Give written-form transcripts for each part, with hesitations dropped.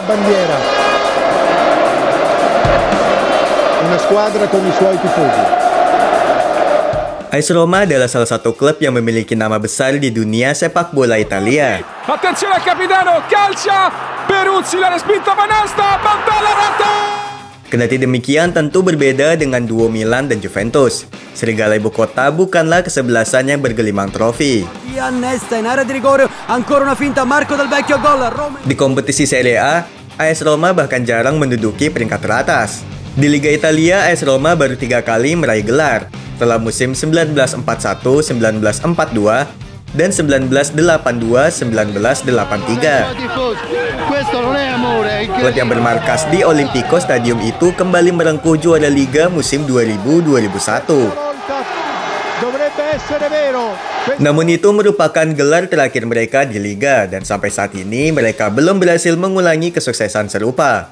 bandiera. Una squadra con i suoi tifosi. AS Roma adalah salah satu klub yang memiliki nama besar di dunia sepak bola Italia. Attenzione al capitano, calcia, Peruzzi la respinta Banasta, pantalla rata. Kendati demikian tentu berbeda dengan duo Milan dan Juventus. Serigala ibu kota bukanlah kesebelasan yang bergelimang trofi. Di kompetisi Serie A, AS Roma bahkan jarang menduduki peringkat teratas. Di Liga Italia, AS Roma baru 3 kali meraih gelar, setelah musim 1941, 1942, dan 1982, 1983. Klub yang bermarkas di Olimpico Stadium itu kembali merengkuh juara Liga musim 2000-2001. Namun itu merupakan gelar terakhir mereka di Liga, dan sampai saat ini mereka belum berhasil mengulangi kesuksesan serupa.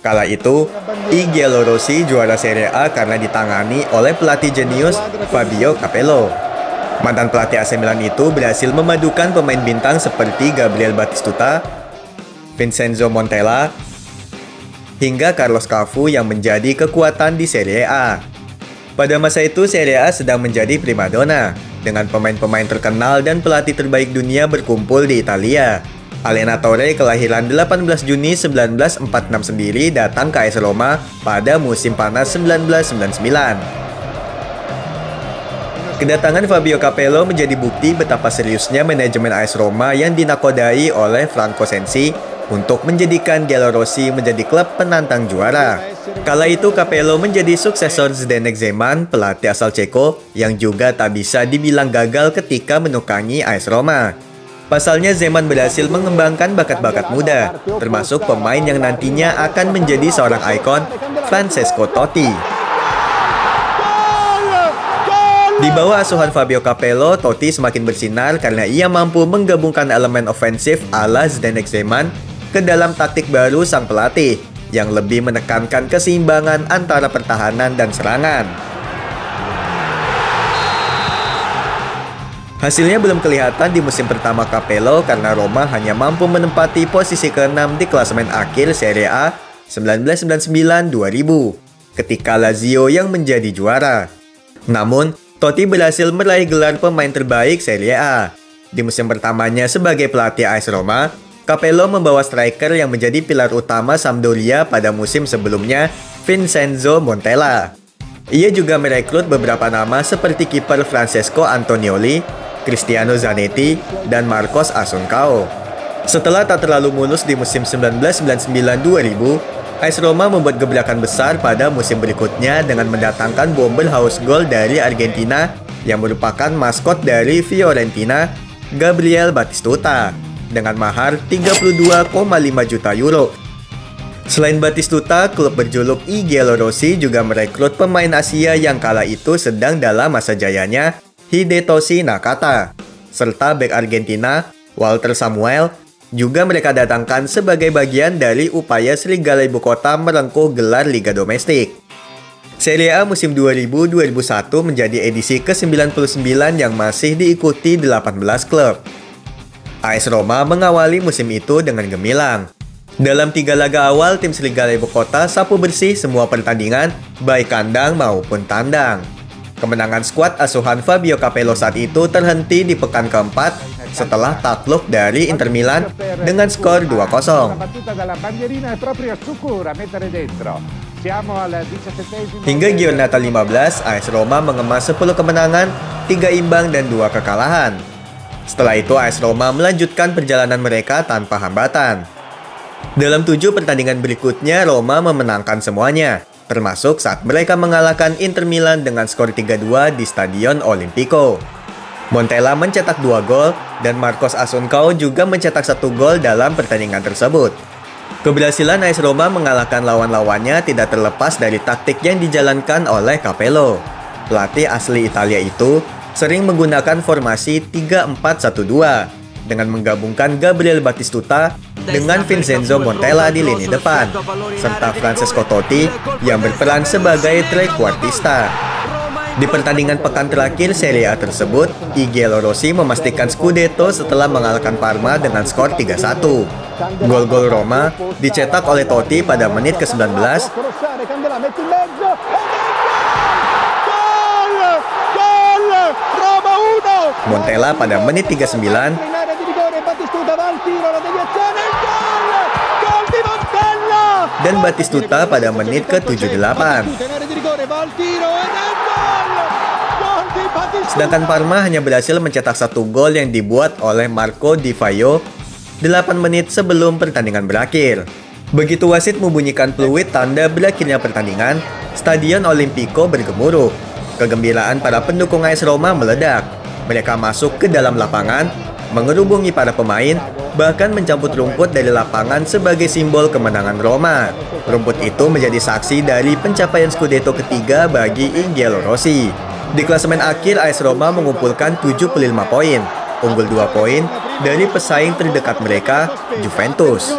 Kala itu, I Giallorossi juara Serie A karena ditangani oleh pelatih jenius Fabio Capello. Mantan pelatih AC Milan itu berhasil memadukan pemain bintang seperti Gabriel Batistuta, Vincenzo Montella, hingga Carlos Cafu yang menjadi kekuatan di Serie A. Pada masa itu, Serie A sedang menjadi primadona, dengan pemain-pemain terkenal dan pelatih terbaik dunia berkumpul di Italia. Allenatore kelahiran 18 Juni 1946 sendiri datang ke AS Roma pada musim panas 1999. Kedatangan Fabio Capello menjadi bukti betapa seriusnya manajemen AS Roma yang dinakodai oleh Franco Sensi untuk menjadikan Giallorossi menjadi klub penantang juara. Kala itu Capello menjadi suksesor Zdeněk Zeman, pelatih asal Ceko yang juga tak bisa dibilang gagal ketika menukangi AS Roma. Pasalnya Zeman berhasil mengembangkan bakat-bakat muda, termasuk pemain yang nantinya akan menjadi seorang ikon, Francesco Totti. Di bawah asuhan Fabio Capello, Totti semakin bersinar karena ia mampu menggabungkan elemen ofensif ala Zdeněk Zeman ke dalam taktik baru sang pelatih, yang lebih menekankan keseimbangan antara pertahanan dan serangan. Hasilnya belum kelihatan di musim pertama Capello karena Roma hanya mampu menempati posisi ke-6 di klasemen akhir Serie A 1999-2000 ketika Lazio yang menjadi juara. Namun, Totti berhasil meraih gelar pemain terbaik Serie A. Di musim pertamanya sebagai pelatih AS Roma, Capello membawa striker yang menjadi pilar utama Sampdoria pada musim sebelumnya, Vincenzo Montella. Ia juga merekrut beberapa nama seperti kiper Francesco Antonioli, Cristiano Zanetti, dan Marcos Assuncao. Setelah tak terlalu mulus di musim 1999-2000, AS Roma membuat gebrakan besar pada musim berikutnya dengan mendatangkan bomber haus gol dari Argentina yang merupakan maskot dari Fiorentina, Gabriel Batistuta, dengan mahar 32,5 juta euro. Selain Batistuta, klub berjuluk I Giallorossi juga merekrut pemain Asia yang kala itu sedang dalam masa jayanya, Hidetoshi Nakata, serta bek Argentina, Walter Samuel, juga mereka datangkan sebagai bagian dari upaya Serigala Ibu Kota merengkuh gelar Liga Domestik. Serie A musim 2000-2001 menjadi edisi ke-99 yang masih diikuti 18 klub. AS Roma mengawali musim itu dengan gemilang. Dalam 3 laga awal, tim Serigala Ibu Kota sapu bersih semua pertandingan, baik kandang maupun tandang. Kemenangan skuad asuhan Fabio Capello saat itu terhenti di pekan keempat setelah takluk dari Inter Milan dengan skor 2-0. Hingga giornata 15, AS Roma mengemas 10 kemenangan, 3 imbang dan 2 kekalahan. Setelah itu AS Roma melanjutkan perjalanan mereka tanpa hambatan. Dalam 7 pertandingan berikutnya, Roma memenangkan semuanya, termasuk saat mereka mengalahkan Inter Milan dengan skor 3-2 di Stadion Olimpico. Montella mencetak 2 gol, dan Marcos Assuncao juga mencetak 1 gol dalam pertandingan tersebut. Keberhasilan AS Roma mengalahkan lawan-lawannya tidak terlepas dari taktik yang dijalankan oleh Capello. Pelatih asli Italia itu sering menggunakan formasi 3-4-1-2 dengan menggabungkan Gabriel Batistuta dengan Vincenzo Montella di lini depan, serta Francesco Totti yang berperan sebagai trequartista. Di pertandingan pekan terakhir Serie A tersebut, I Giallorossi memastikan Scudetto setelah mengalahkan Parma dengan skor 3-1. Gol-gol Roma dicetak oleh Totti pada menit ke-19, Montella pada menit 39, dan Batistuta pada menit ke-78. Sedangkan Parma hanya berhasil mencetak 1 gol yang dibuat oleh Marco Di Vaio 8 menit sebelum pertandingan berakhir. Begitu wasit membunyikan peluit tanda berakhirnya pertandingan, Stadion Olimpico bergemuruh. Kegembiraan para pendukung AS Roma meledak. Mereka masuk ke dalam lapangan, mengerubungi para pemain, bahkan mencampur rumput dari lapangan sebagai simbol kemenangan Roma. Rumput itu menjadi saksi dari pencapaian Scudetto ketiga bagi I Giallorossi. Di klasemen akhir, AS Roma mengumpulkan 75 poin, unggul 2 poin dari pesaing terdekat mereka, Juventus.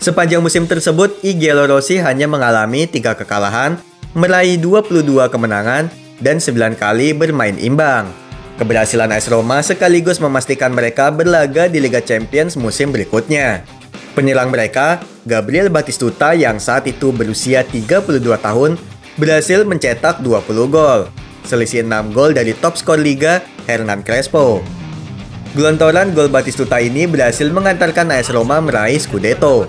Sepanjang musim tersebut, I Giallorossi hanya mengalami 3 kekalahan, meraih 22 kemenangan, dan 9 kali bermain imbang. Keberhasilan AS Roma sekaligus memastikan mereka berlaga di Liga Champions musim berikutnya. Penyerang mereka, Gabriel Batistuta yang saat itu berusia 32 tahun, berhasil mencetak 20 gol. Selisih 6 gol dari top skor Liga, Hernan Crespo. Gelontoran gol Batistuta ini berhasil mengantarkan AS Roma meraih Scudetto,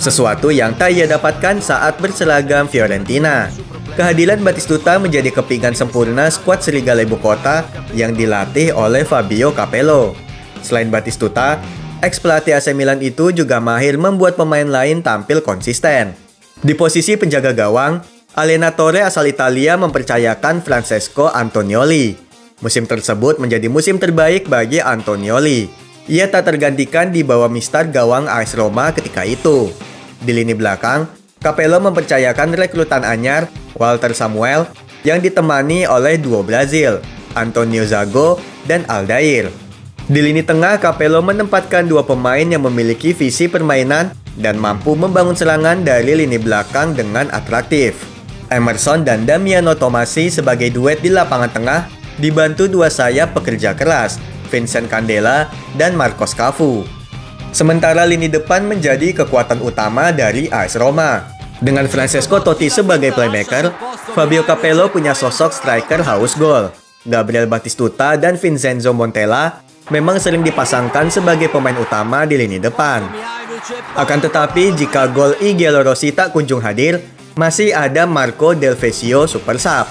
sesuatu yang tak ia dapatkan saat berseragam Fiorentina. Kehadiran Batistuta menjadi kepingan sempurna skuad Serigala Ibu Kota yang dilatih oleh Fabio Capello. Selain Batistuta, ex-pelatih AC Milan itu juga mahir membuat pemain lain tampil konsisten. Di posisi penjaga gawang, Allenatore asal Italia mempercayakan Francesco Antonioli. Musim tersebut menjadi musim terbaik bagi Antonioli. Ia tak tergantikan di bawah mistar gawang AS Roma ketika itu. Di lini belakang, Capello mempercayakan rekrutan anyar Walter Samuel yang ditemani oleh duo Brazil, Antonio Zago dan Aldair. Di lini tengah, Capello menempatkan 2 pemain yang memiliki visi permainan dan mampu membangun serangan dari lini belakang dengan atraktif. Emerson dan Damiano Tommasi sebagai duet di lapangan tengah dibantu 2 sayap pekerja keras, Vincent Candela dan Marcos Cafu. Sementara lini depan menjadi kekuatan utama dari AS Roma. Dengan Francesco Totti sebagai playmaker, Fabio Capello punya sosok striker haus gol. Gabriel Batistuta dan Vincenzo Montella memang sering dipasangkan sebagai pemain utama di lini depan. Akan tetapi, jika gol I Giallorossi tak kunjung hadir, masih ada Marco Del Vecchio super sub.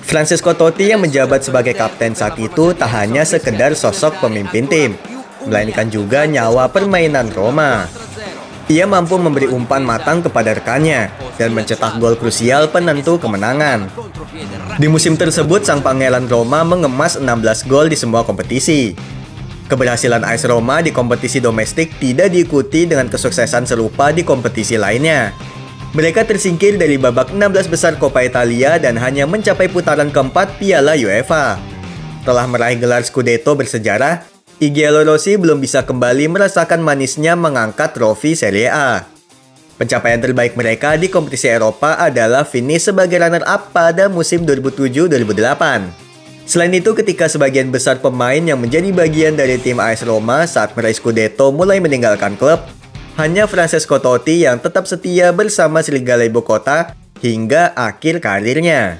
Francesco Totti yang menjabat sebagai kapten saat itu tak hanya sekedar sosok pemimpin tim, melainkan juga nyawa permainan Roma. Ia mampu memberi umpan matang kepada rekannya dan mencetak gol krusial penentu kemenangan. Di musim tersebut, sang pangeran Roma mengemas 16 gol di semua kompetisi. Keberhasilan AS Roma di kompetisi domestik tidak diikuti dengan kesuksesan serupa di kompetisi lainnya. Mereka tersingkir dari babak 16 besar Coppa Italia dan hanya mencapai putaran keempat Piala UEFA. Telah meraih gelar Scudetto bersejarah, I Giallorossi belum bisa kembali merasakan manisnya mengangkat trofi Serie A. Pencapaian terbaik mereka di kompetisi Eropa adalah finish sebagai runner-up pada musim 2007-2008. Selain itu, ketika sebagian besar pemain yang menjadi bagian dari tim AS Roma saat meraih Scudetto mulai meninggalkan klub, hanya Francesco Totti yang tetap setia bersama Serigala Ibu Kota hingga akhir karirnya.